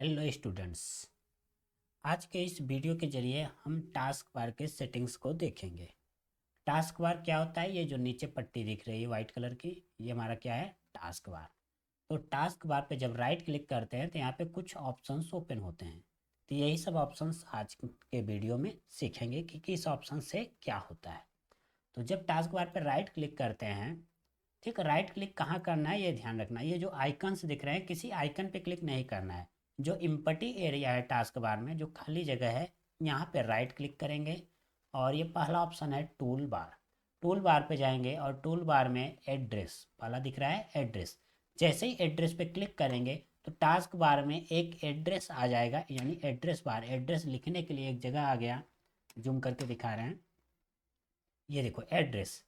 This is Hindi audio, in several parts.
Hello students. आज के इस वीडियो के जरिए हम टास्क बार के सेटिंग्स को देखेंगे। टास्क बार क्या होता है? ये जो नीचे पट्टी दिख रही है वाइट कलर की, ये हमारा क्या है? Task bar. तो टास्क बार पे जब राइट क्लिक करते हैं तो यहाँ पे कुछ ऑप्शंस ओपन होते हैं। तो यही सब ऑप्शंस आज के वीडियो में सीखेंगे कि किस ऑप्शन से क्या होता है। तो जब टास्क बार पे राइट क्लिक करते हैं, ठीक, राइट क्लिक कहाँ करना है ये ध्यान रखना। ये जो आइकन्स दिख रहे हैं, किसी आइकन पे क्लिक नहीं करना है। जो इम्पटी एरिया है टास्क बार में, जो खाली जगह है, यहाँ पे राइट क्लिक करेंगे और ये पहला ऑप्शन है टूल बार। टूल बार पे जाएंगे और टूल बार में एड्रेस वाला दिख रहा है, एड्रेस। जैसे ही एड्रेस पे क्लिक करेंगे तो टास्क बार में एक एड्रेस आ जाएगा, यानी एड्रेस बार। एड्रेस लिखने के लिए एक जगह आ गया, जूम करके दिखा रहे हैं, ये देखो एड्रेस।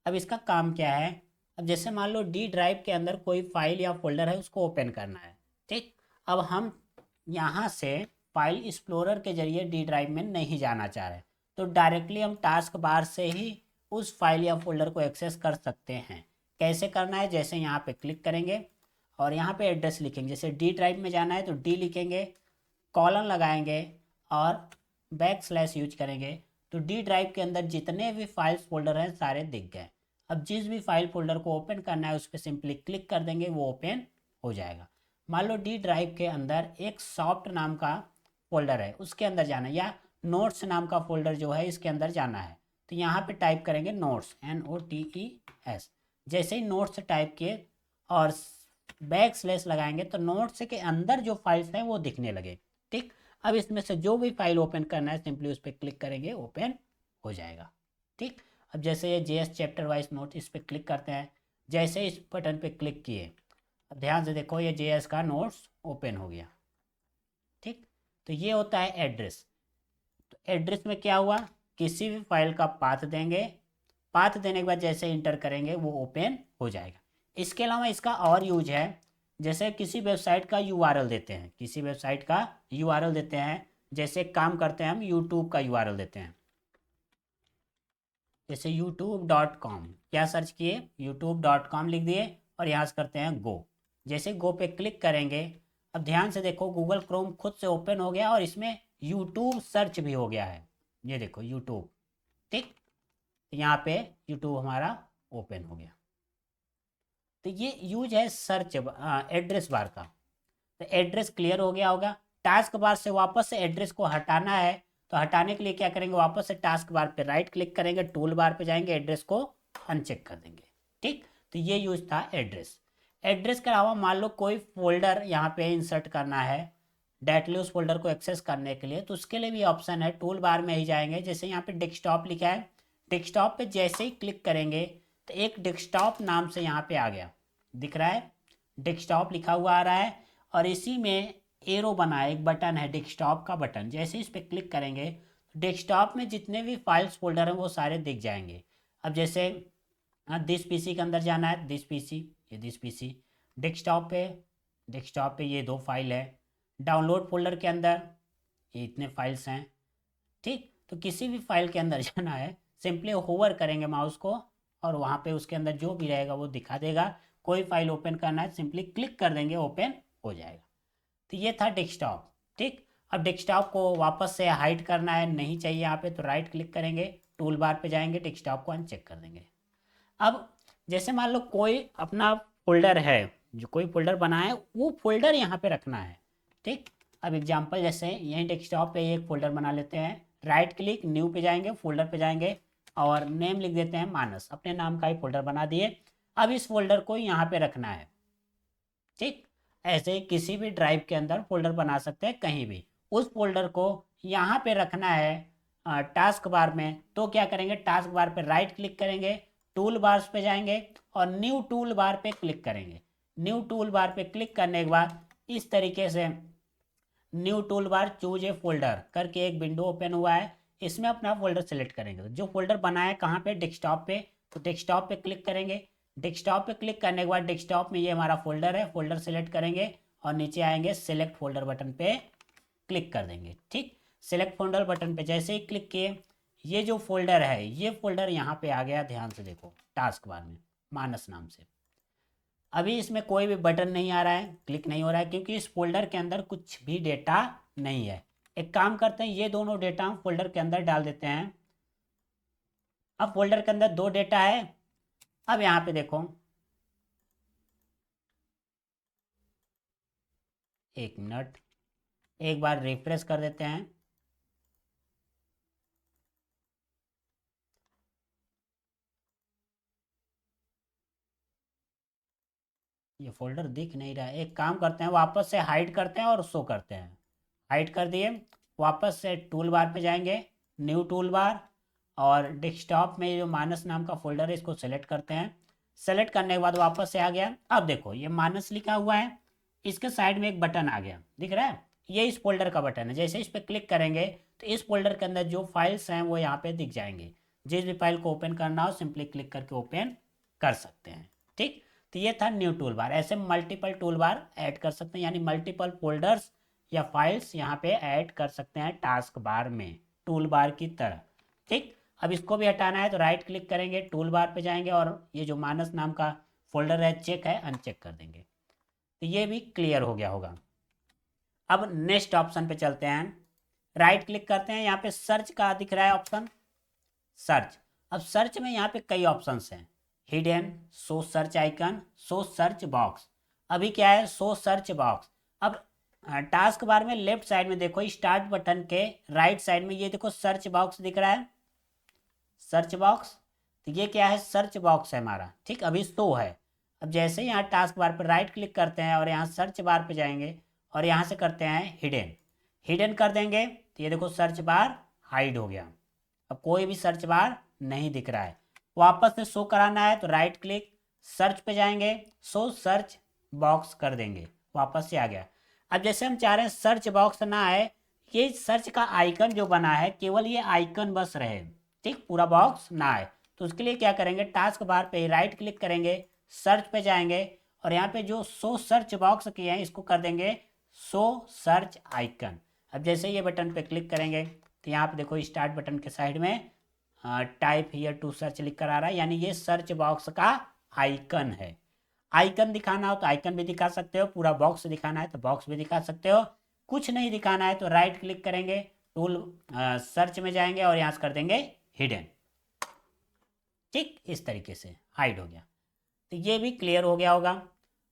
अब इसका काम क्या है? अब जैसे मान लो डी ड्राइव के अंदर कोई फाइल या फोल्डर है, उसको ओपन करना है, ठीक। अब हम यहाँ से फाइल एक्सप्लोरर के जरिए डी ड्राइव में नहीं जाना चाह रहे, तो डायरेक्टली हम टास्क बार से ही उस फाइल या फोल्डर को एक्सेस कर सकते हैं। कैसे करना है? जैसे यहाँ पे क्लिक करेंगे और यहाँ पे एड्रेस लिखेंगे। जैसे डी ड्राइव में जाना है तो डी लिखेंगे, कॉलन लगाएंगे और बैक स्लैश यूज करेंगे। तो डी ड्राइव के अंदर जितने भी फाइल्स फोल्डर हैं सारे दिख गए। अब जिस भी फाइल फोल्डर को ओपन करना है उस पर सिंपली क्लिक कर देंगे, वो ओपन हो जाएगा। मान लो डी ड्राइव के अंदर एक सॉफ्ट नाम का फोल्डर है, उसके अंदर जाना है, या नोट्स नाम का फोल्डर जो है इसके अंदर जाना है। तो यहाँ पे टाइप करेंगे नोट्स, NOTES। जैसे ही नोट्स टाइप किए और बैक स्लैश लगाएंगे तो नोट्स के अंदर जो फाइल्स हैं वो दिखने लगे, ठीक। अब इसमें से जो भी फाइल ओपन करना है सिंपली उस पर क्लिक करेंगे, ओपन हो जाएगा, ठीक। अब जैसे ये JS चैप्टर वाइज नोट, इस पर क्लिक करते हैं। जैसे इस बटन पे क्लिक किए, अब ध्यान से देखो ये JS का नोट्स ओपन हो गया, ठीक। तो ये होता है एड्रेस। तो एड्रेस में क्या हुआ? किसी भी फाइल का पाथ देंगे, पाथ देने के बाद जैसे इंटर करेंगे वो ओपन हो जाएगा। इसके अलावा इसका और यूज है, जैसे किसी वेबसाइट का URL देते हैं, किसी वेबसाइट का URL देते हैं। जैसे काम करते हैं हम यूट्यूब का URL देते हैं, जैसे youtube.com, क्या सर्च किए? youtube.com लिख दिए और यहाँ से करते हैं गो। जैसे गो पे क्लिक करेंगे, अब ध्यान से देखो गूगल क्रोम खुद से ओपन हो गया और इसमें यूट्यूब सर्च भी हो गया है। ये देखो यूट्यूब, ठीक। तो यहाँ पे यूट्यूब हमारा ओपन हो गया। तो ये यूज है सर्च एड्रेस बार का। तो एड्रेस क्लियर हो गया होगा। टास्क बार से वापस से एड्रेस को हटाना है, तो हटाने के लिए क्या करेंगे? वापस से टास्क बार पे राइट क्लिक करेंगे, टूल बार पे जाएंगे, एड्रेस को अनचेक कर देंगे, ठीक। तो ये यूज था एड्रेस। एड्रेस के अलावा मान लो कोई फोल्डर यहाँ पे इंसर्ट करना है डायरेक्टली उस फोल्डर को एक्सेस करने के लिए, तो उसके लिए भी ऑप्शन है। टूल बार में ही जाएंगे, जैसे यहाँ पे डेस्कटॉप लिखा है, डेस्कटॉप पे जैसे ही क्लिक करेंगे तो एक डेस्कटॉप नाम से यहाँ पे आ गया, दिख रहा है, डेस्कटॉप लिखा हुआ आ रहा है। और इसी में एरो बना है, एक बटन है डेस्कटॉप का बटन। जैसे इस पर क्लिक करेंगे डेस्कटॉप में जितने भी फाइल्स फोल्डर हैं वो सारे दिख जाएंगे। अब जैसे दिस पीसी के अंदर जाना है, दिस पीसी, ये दिस पीसी। डेस्कटॉप पे, डेस्कटॉप पे ये 2 फाइल है। डाउनलोड फोल्डर के अंदर ये इतने फाइल्स हैं, ठीक। तो किसी भी फाइल के अंदर जाना है, सिंपली होवर करेंगे माउस को और वहाँ पे उसके अंदर जो भी रहेगा वो दिखा देगा। कोई फाइल ओपन करना है सिंपली क्लिक कर देंगे, ओपन हो जाएगा। तो ये था डेस्कटॉप, ठीक। अब डेस्कटॉप को वापस से हाइड करना है, नहीं चाहिए यहाँ पे, तो राइट क्लिक करेंगे, टूल बार पे जाएंगे, डेस्कटॉप को अनचेक कर देंगे। अब जैसे मान लो कोई अपना फोल्डर है, जो कोई फोल्डर बना है वो फोल्डर यहाँ पे रखना है, ठीक। अब एग्जांपल जैसे यहीं डेस्कटॉप पे एक फोल्डर बना लेते हैं, राइट क्लिक, न्यू पे जाएंगे, फोल्डर पे जाएंगे और नेम लिख देते हैं मानस, अपने नाम का ही फोल्डर बना दिए। अब इस फोल्डर को यहाँ पे रखना है, ठीक। ऐसे ही किसी भी ड्राइव के अंदर फोल्डर बना सकते हैं कहीं भी। उस फोल्डर को यहाँ पे रखना है टास्क बार में, तो क्या करेंगे? टास्क बार पे राइट क्लिक करेंगे, टूल बार्स पे जाएंगे और न्यू टूल बार पे क्लिक करेंगे। न्यू टूल बार पे क्लिक करने के बाद इस तरीके से new tool bar choose a folder करके एक विंडो ओपन हुआ है, इसमें अपना फोल्डर सेलेक्ट करेंगे। तो जो फोल्डर बनाया है कहाँ पे? डेस्कटॉप पे, तो डेस्कटॉप पे क्लिक करेंगे। डेस्कटॉप पे क्लिक करने के बाद डेस्कटॉप में ये हमारा फोल्डर है, फोल्डर सेलेक्ट करेंगे और नीचे आएंगे सेलेक्ट फोल्डर बटन पे क्लिक कर देंगे, ठीक। सेलेक्ट फोल्डर बटन पे जैसे ही क्लिक किए, ये जो फोल्डर है ये फोल्डर यहाँ पे आ गया, ध्यान से देखो टास्क बार में मानस नाम से। अभी इसमें कोई भी बटन नहीं आ रहा है, क्लिक नहीं हो रहा है, क्योंकि इस फोल्डर के अंदर कुछ भी डेटा नहीं है। एक काम करते हैं, ये दोनों डेटा हम फोल्डर के अंदर डाल देते हैं। अब फोल्डर के अंदर 2 डेटा है। अब यहाँ पे देखो, एक मिनट, एक बार रिफ्रेश कर देते हैं। ये फोल्डर दिख नहीं रहा है। एक काम करते हैं, वापस से हाइड करते हैं और शो करते हैं। हाइड कर दिए, वापस से टूल बार पे जाएंगे, न्यू टूल बार, और डेस्कटॉप में जो मानस नाम का फोल्डर है इसको सेलेक्ट करते हैं। सेलेक्ट करने के बाद वापस से आ गया। अब देखो ये मानस लिखा हुआ है, इसके साइड में एक बटन आ गया, दिख रहा है? ये इस फोल्डर का बटन है। जैसे इस पर क्लिक करेंगे तो इस फोल्डर के अंदर जो फाइल्स हैं वो यहाँ पे दिख जाएंगे। जिस भी फाइल को ओपन करना हो सिंपली क्लिक करके ओपन कर सकते हैं। ठीक, तो ये था न्यू टूल बार। ऐसे मल्टीपल टूल बार ऐड कर सकते हैं, यानी मल्टीपल फोल्डर्स या फाइल्स यहाँ पे ऐड कर सकते हैं टास्क बार में, टूल बार की तरह। ठीक, अब इसको भी हटाना है तो राइट क्लिक करेंगे, टूल बार पे जाएंगे और ये जो मानस नाम का फोल्डर है चेक है, अनचेक कर देंगे। तो ये भी क्लियर हो गया होगा। अब नेक्स्ट ऑप्शन पे चलते हैं, राइट क्लिक करते हैं, यहाँ पे सर्च का दिख रहा है ऑप्शन, सर्च। अब सर्च में यहाँ पे कई ऑप्शंस हैं, hidden, show search icon, show search box. अभी क्या है, शो सर्च बॉक्स। अब टास्क बार में लेफ्ट साइड में देखो, स्टार्ट बटन के राइट साइड में ये देखो सर्च बॉक्स दिख रहा है, सर्च बॉक्स। तो ये क्या है, सर्च बॉक्स है हमारा। ठीक, अभी शो है। अब जैसे ही यहाँ टास्क बार पर राइट क्लिक करते हैं और यहाँ सर्च बार पे जाएंगे और यहाँ से करते हैं हिडन, हिडन कर देंगे तो ये देखो सर्च बार हाइड हो गया। अब कोई भी सर्च बार नहीं दिख रहा है। वापस से शो कराना है तो राइट क्लिक, सर्च पे जाएंगे, शो सर्च बॉक्स कर देंगे, वापस से आ गया। अब जैसे हम चाह रहे हैं सर्च बॉक्स ना आए, ये सर्च का आइकन जो बना है केवल ये आइकन बस रहे, ठीक, पूरा बॉक्स ना आए, तो उसके लिए क्या करेंगे, टास्क बार पे राइट क्लिक करेंगे, सर्च पे जाएंगे और यहाँ पे जो शो सर्च बॉक्स किए हैं इसको कर देंगे शो सर्च आइकन। अब जैसे ये बटन पे क्लिक करेंगे तो यहाँ पे देखो स्टार्ट बटन के साइड में टाइप हियर टू सर्च लिख कर आ रहा है, यानी ये सर्च बॉक्स का आइकन है। आइकन दिखाना हो तो आइकन भी दिखा सकते हो, पूरा बॉक्स दिखाना है तो बॉक्स भी दिखा सकते हो, कुछ नहीं दिखाना है तो राइट क्लिक करेंगे, टूल सर्च में जाएंगे और यहाँ से कर देंगे हिडन। ठीक, इस तरीके से हाइड हो गया। तो ये भी क्लियर हो गया होगा।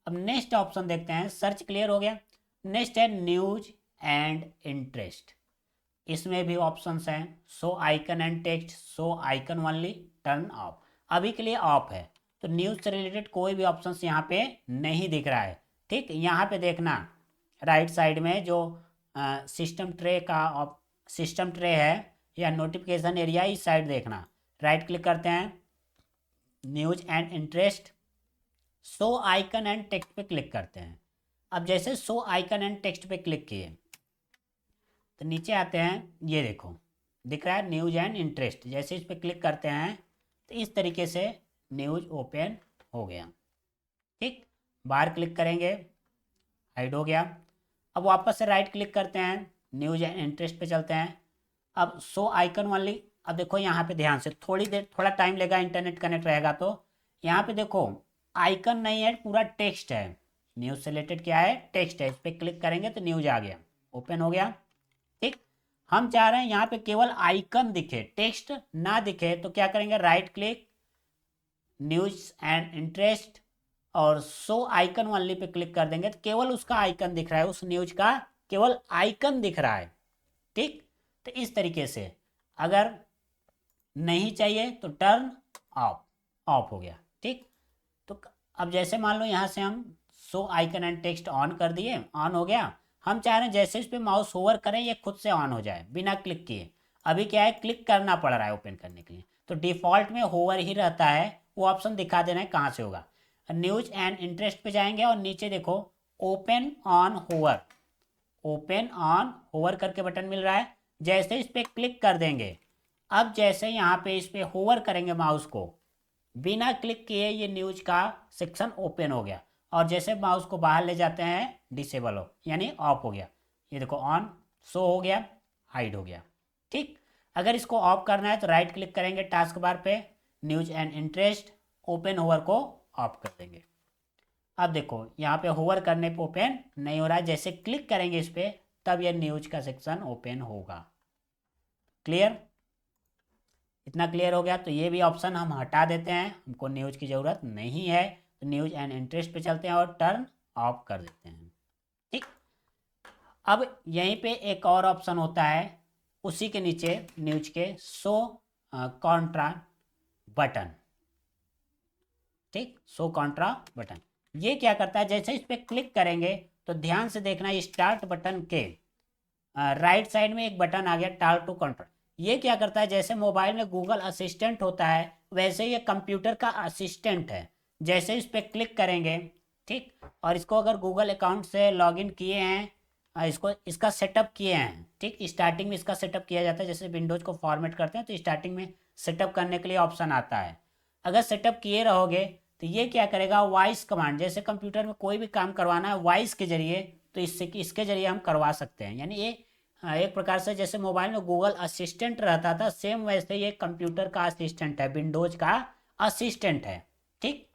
अब नेक्स्ट ऑप्शन देखते हैं, सर्च क्लियर हो गया। नेक्स्ट है न्यूज एंड इंटरेस्ट। इसमें भी ऑप्शंस हैं, show icon and text, show icon only, turn off. अभी के लिए ऑफ है, तो न्यूज से रिलेटेड कोई भी ऑप्शंस यहाँ पे नहीं दिख रहा है। ठीक, यहाँ पे देखना राइट साइड में जो सिस्टम ट्रे का सिस्टम ट्रे है या नोटिफिकेशन एरिया, इस साइड देखना। राइट क्लिक करते हैं, news and interest, show icon and text पे क्लिक करते हैं। अब जैसे शो आइकन एंड टेक्स्ट पे क्लिक किए तो नीचे आते हैं, ये देखो दिख रहा है न्यूज एंड इंटरेस्ट। जैसे इस पर क्लिक करते हैं तो इस तरीके से न्यूज ओपन हो गया। ठीक, बाहर क्लिक करेंगे, हाइड हो गया। अब वापस से राइट क्लिक करते हैं, न्यूज एंड इंटरेस्ट पे चलते हैं। अब शो आइकन वाली, अब देखो यहाँ पे ध्यान से, थोड़ी देर थोड़ा टाइम लेगा, इंटरनेट कनेक्ट रहेगा तो। यहाँ पे देखो आइकन नहीं है, पूरा टेक्स्ट है। न्यूज से रिलेटेड क्या है, टेक्स्ट है। इस पर क्लिक करेंगे तो न्यूज आ गया, ओपन हो गया। ठीक, हम चाह रहे हैं यहाँ पे केवल आइकन दिखे, टेक्स्ट ना दिखे, तो क्या करेंगे, right click, news and interest और शो आइकन वाली पे क्लिक कर देंगे तो केवल उसका आइकन दिख रहा है, उस न्यूज का केवल आइकन दिख रहा है। ठीक, तो इस तरीके से अगर नहीं चाहिए तो टर्न ऑफ, ऑफ हो गया। ठीक, तो अब जैसे मान लो यहाँ से हम show icon and text on कर दिए, ऑन हो गया। हम चाह रहे हैं जैसे इस पे माउस होवर करें ये खुद से ऑन हो जाए बिना क्लिक किए। अभी क्या है, क्लिक करना पड़ रहा है ओपन करने के लिए, तो डिफ़ॉल्ट में होवर ही रहता है, वो ऑप्शन दिखा देना है कहाँ से होगा। न्यूज एंड इंटरेस्ट पे जाएंगे और नीचे देखो open on hover, open on hover करके बटन मिल रहा है। जैसे इस पर क्लिक कर देंगे, अब जैसे यहाँ पे इस पर होवर करेंगे माउस को, बिना क्लिक किए ये न्यूज का सेक्शन ओपन हो गया। और जैसे माउस को बाहर ले जाते हैं डिसेबल हो, यानी ऑफ हो गया। ये देखो ऑन शो हो गया, हाइड हो गया। ठीक, अगर इसको ऑफ करना है तो राइट क्लिक करेंगे टास्क बार पे, news and interest, open hover को ऑफ कर देंगे। अब देखो यहाँ पे होवर करने पे ओपन नहीं हो रहा है, जैसे क्लिक करेंगे इस पे तब ये न्यूज का सेक्शन ओपन होगा। क्लियर? इतना क्लियर हो गया। तो ये भी ऑप्शन हम हटा देते हैं, हमको न्यूज की ज़रूरत नहीं है। तो न्यूज एंड इंटरेस्ट पे चलते हैं और टर्न ऑफ कर देते हैं। ठीक। अब यहीं पे एक और ऑप्शन होता है उसी के नीचे न्यूज के, शो कॉन्ट्रा बटन। ठीक, शो कॉन्ट्रा बटन ये क्या करता है, जैसे इस पर क्लिक करेंगे तो ध्यान से देखना, स्टार्ट बटन के राइट साइड में एक बटन आ गया टाल टू कंट्रोल। ये क्या करता है, जैसे मोबाइल में गूगल असिस्टेंट होता है वैसे ये कंप्यूटर का असिस्टेंट है। जैसे इस पर क्लिक करेंगे, ठीक, और इसको अगर गूगल अकाउंट से लॉगिन किए हैं, इसको इसका सेटअप किए हैं, ठीक, स्टार्टिंग में इसका सेटअप किया जाता है। जैसे विंडोज को फॉर्मेट करते हैं तो स्टार्टिंग में सेटअप करने के लिए ऑप्शन आता है। अगर सेटअप किए रहोगे तो ये क्या करेगा, वॉइस कमांड, जैसे कंप्यूटर में कोई भी काम करवाना है वॉइस के जरिए तो इसके जरिए हम करवा सकते हैं। यानी ये एक प्रकार से जैसे मोबाइल में गूगल असिस्टेंट रहता था सेम वैसे ये कंप्यूटर का असिस्टेंट है, विंडोज का असिस्टेंट है। ठीक,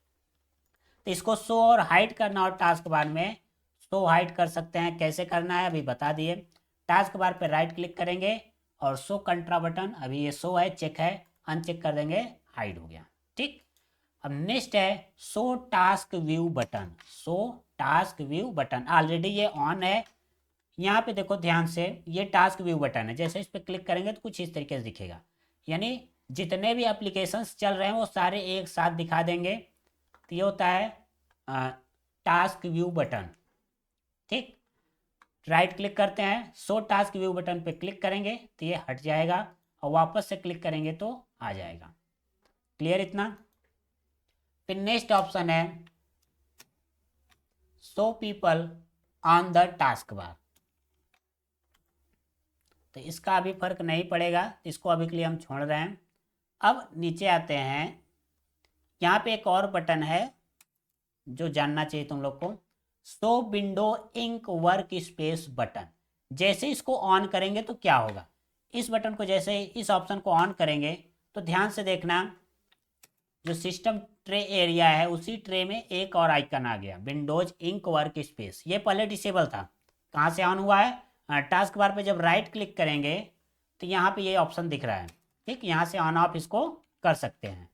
तो इसको शो और हाइड करना और टास्क बार में शो हाइड कर सकते हैं। कैसे करना है अभी बता दिए। टास्क बार पे राइट क्लिक करेंगे और शो कंट्रा बटन, अभी ये शो है, चेक है, अनचेक कर देंगे, हाइड हो गया। ठीक, अब नेक्स्ट है show task view button. Show task view button already ये ऑन है। यहाँ पे देखो ध्यान से, ये टास्क व्यू बटन है, जैसे इस पर क्लिक करेंगे तो कुछ इस तरीके से दिखेगा। यानी जितने भी एप्लीकेशंस चल रहे हैं वो सारे एक साथ दिखा देंगे। तो ये होता है टास्क व्यू बटन। ठीक, राइट क्लिक करते हैं, शो टास्क व्यू बटन पे क्लिक करेंगे तो ये हट जाएगा और वापस से क्लिक करेंगे तो आ जाएगा। क्लियर इतना? फिर नेक्स्ट ऑप्शन है show people on the task bar. तो इसका अभी फर्क नहीं पड़ेगा, इसको अभी के लिए हम छोड़ रहे हैं। अब नीचे आते हैं, यहाँ पे एक और बटन है जो जानना चाहिए तुम लोग को, show window ink workspace button. जैसे इसको ऑन करेंगे तो क्या होगा, इस बटन को जैसे इस ऑप्शन को ऑन करेंगे तो ध्यान से देखना, जो सिस्टम ट्रे एरिया है उसी ट्रे में एक और आइकन आ गया, विंडोज इंक वर्क स्पेस। ये पहले डिसेबल था। कहाँ से ऑन हुआ है, टास्क बार पे जब राइट क्लिक करेंगे तो यहाँ पे ये ऑप्शन दिख रहा है। ठीक, यहाँ से ऑन ऑफ इसको कर सकते हैं।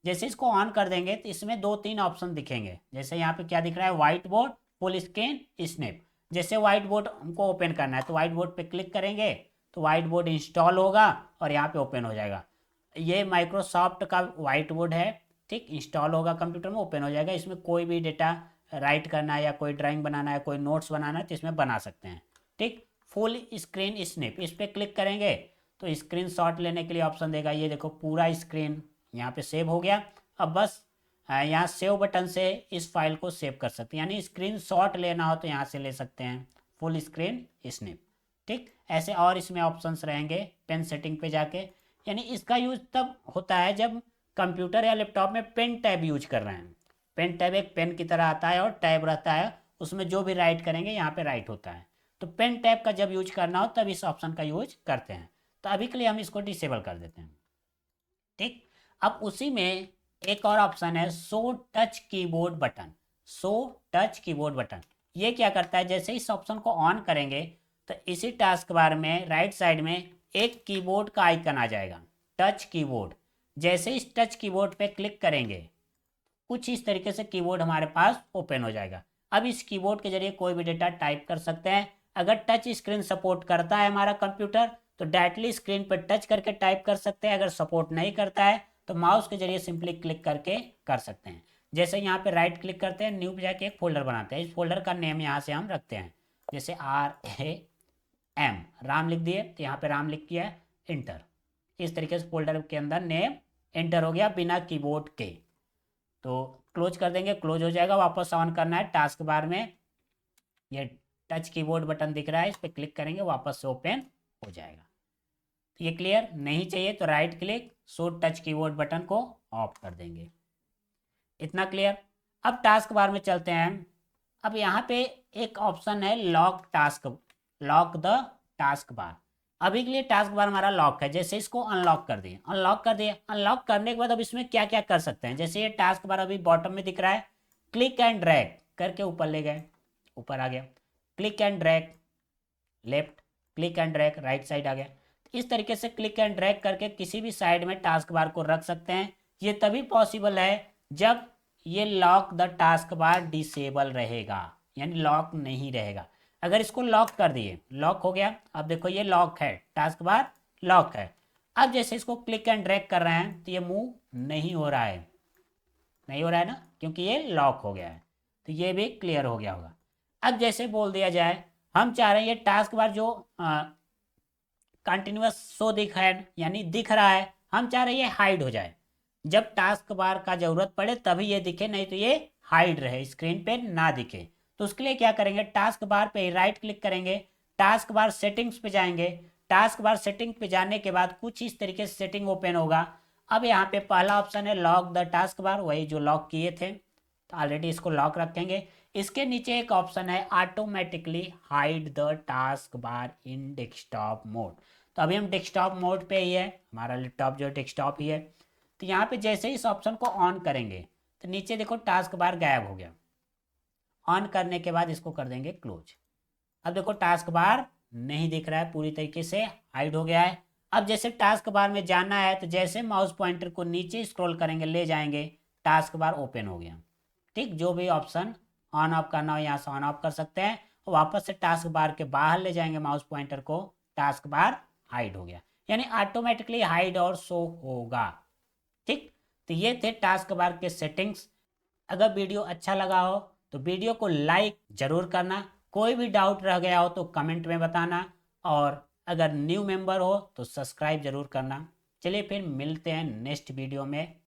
जैसे इसको ऑन कर देंगे तो इसमें 2-3 ऑप्शन दिखेंगे। जैसे यहाँ पे क्या दिख रहा है, white board, full screen, snap. जैसे व्हाइट बोर्ड हमको ओपन करना है तो व्हाइट बोर्ड पे क्लिक करेंगे तो व्हाइट बोर्ड इंस्टॉल होगा और यहाँ पे ओपन हो जाएगा। ये माइक्रोसॉफ्ट का व्हाइट बोर्ड है। ठीक, इंस्टॉल होगा कंप्यूटर में, ओपन हो जाएगा। इसमें कोई भी डेटा राइट करना है या कोई ड्राइंग बनाना है, कोई नोट्स बनाना है तो इसमें बना सकते हैं। ठीक, फुल स्क्रीन स्नैप, इस पर क्लिक करेंगे तो स्क्रीन शॉट लेने के लिए ऑप्शन देगा। ये देखो पूरा स्क्रीन यहाँ पे सेव हो गया। अब बस यहाँ सेव बटन से इस फाइल को सेव कर सकते हैं, यानी स्क्रीन शॉट लेना हो तो यहाँ से ले सकते हैं, फुल स्क्रीन स्नैप। ठीक, ऐसे और इसमें ऑप्शंस रहेंगे पेन सेटिंग पे जाके। यानी इसका यूज तब होता है जब कंप्यूटर या लैपटॉप में पेन टैब यूज कर रहे हैं। पेन टैब एक पेन की तरह आता है और टैब रहता है, उसमें जो भी राइट करेंगे यहाँ पे राइट होता है। तो पेन टैब का जब यूज करना हो तब इस ऑप्शन का यूज करते हैं। तो अभी के लिए हम इसको डिसेबल कर देते हैं। ठीक, अब उसी में एक और ऑप्शन है show touch keyboard button. Show touch keyboard button ये क्या करता है, जैसे इस ऑप्शन को ऑन करेंगे तो इसी टास्क बार में राइट साइड में एक कीबोर्ड का आइकन आ जाएगा, टच कीबोर्ड। जैसे इस टच कीबोर्ड पे क्लिक करेंगे कुछ इस तरीके से कीबोर्ड हमारे पास ओपन हो जाएगा। अब इस कीबोर्ड के जरिए कोई भी डेटा टाइप कर सकते हैं। अगर टच स्क्रीन सपोर्ट करता है हमारा कंप्यूटर तो डायरेक्टली स्क्रीन पर टच करके टाइप कर सकते हैं। अगर सपोर्ट नहीं करता है तो माउस के जरिए सिंपली क्लिक करके कर सकते हैं। जैसे यहाँ पे राइट क्लिक करते हैं, न्यू पे जाके एक फोल्डर बनाते हैं, इस फोल्डर का नेम यहाँ से हम रखते हैं, जैसे RAM, राम लिख दिए तो यहाँ पे राम लिख किया, इंटर। इस तरीके से फोल्डर के अंदर नेम एंटर हो गया बिना कीबोर्ड के। तो क्लोज कर देंगे, क्लोज हो जाएगा। वापस ऑन करना है, टास्क बार में ये टच कीबोर्ड बटन दिख रहा है, इस पर क्लिक करेंगे, वापस से ओपन हो जाएगा। तो ये क्लियर? नहीं चाहिए तो right click, show touch keyboard button को ऑफ कर देंगे। इतना क्लियर? अब टास्क बार में चलते हैं। अब यहाँ पे एक ऑप्शन है lock task, lock the task bar. अभी के लिए टास्क बार हमारा लॉक है, जैसे इसको अनलॉक कर दिए, अनलॉक कर दिए। अनलॉक करने के बाद अब इसमें क्या क्या कर सकते हैं, जैसे ये टास्क बार अभी बॉटम में दिख रहा है, क्लिक एंड ड्रैग। करके ऊपर ले गए, ऊपर आ गया। Click and drag left, click and drag right side आ गया। इस तरीके से क्लिक एंड ड्रैग करके किसी भी साइड में टास्क बार को रख सकते हैं। ये तभी पॉसिबल है जब ये lock the task bar disable रहेगा, यानी लॉक नहीं रहेगा। अगर इसको लॉक कर दिए, लॉक हो गया, अब देखो ये लॉक है, टास्क बार लॉक है। अब जैसे इसको क्लिक एंड ड्रैग कर रहे हैं तो ये मूव नहीं हो रहा है, नहीं हो रहा है ना, क्योंकि ये लॉक हो गया है। तो ये भी क्लियर हो गया होगा। अब जैसे बोल दिया जाए हम चाह रहे हैं ये टास्क बार जो कंटिन्यूअस शो दिख है, यानी दिख रहा है, हम चाह रहे हैं ये हाइड हो जाए। जब टास्क बार का जरूरत पड़े तभी ये दिखे, नहीं तो ये हाइड रहे, स्क्रीन पे ना दिखे। तो उसके लिए क्या करेंगे, टास्क बार पे राइट क्लिक करेंगे, टास्क बार सेटिंग्स पे जाएंगे। टास्क बार सेटिंग पे जाने के बाद कुछ इस तरीके से सेटिंग ओपन होगा। अब यहाँ पे पहला ऑप्शन है लॉक द टास्क बार, वही जो लॉक किए थे, तो ऑलरेडी इसको लॉक रखेंगे। इसके नीचे एक ऑप्शन है automatically hide the task bar in desktop mode. तो अभी हम डेस्कटॉप मोड पे ही है, हमारा लैपटॉप जो डेस्कटॉप ही है। तो यहाँ पे जैसे ही इस ऑप्शन को ऑन करेंगे तो नीचे देखो टास्क बार गायब हो गया। ऑन करने के बाद इसको कर देंगे क्लोज। अब देखो टास्क बार नहीं दिख रहा है, पूरी तरीके से हाइड हो गया है। अब जैसे टास्क बार में जाना है तो जैसे माउस पॉइंटर को नीचे स्क्रॉल करेंगे, ले जाएंगे, टास्क बार ओपन हो गया। ठीक, जो भी ऑप्शन ऑन ऑफ करना हो यहाँ से ऑन ऑफ कर सकते हैं। वापस से टास्क बार के बाहर ले जाएंगे माउस पॉइंटर को, टास्क बार हाइड हो गया, यानी ऑटोमेटिकली हाइड और शो होगा। ठीक, तो ये थे टास्क बार के सेटिंग्स। अगर वीडियो अच्छा लगा हो तो वीडियो को लाइक जरूर करना, कोई भी डाउट रह गया हो तो कमेंट में बताना, और अगर न्यू मेंबर हो तो सब्सक्राइब जरूर करना। चलिए फिर मिलते हैं नेक्स्ट वीडियो में।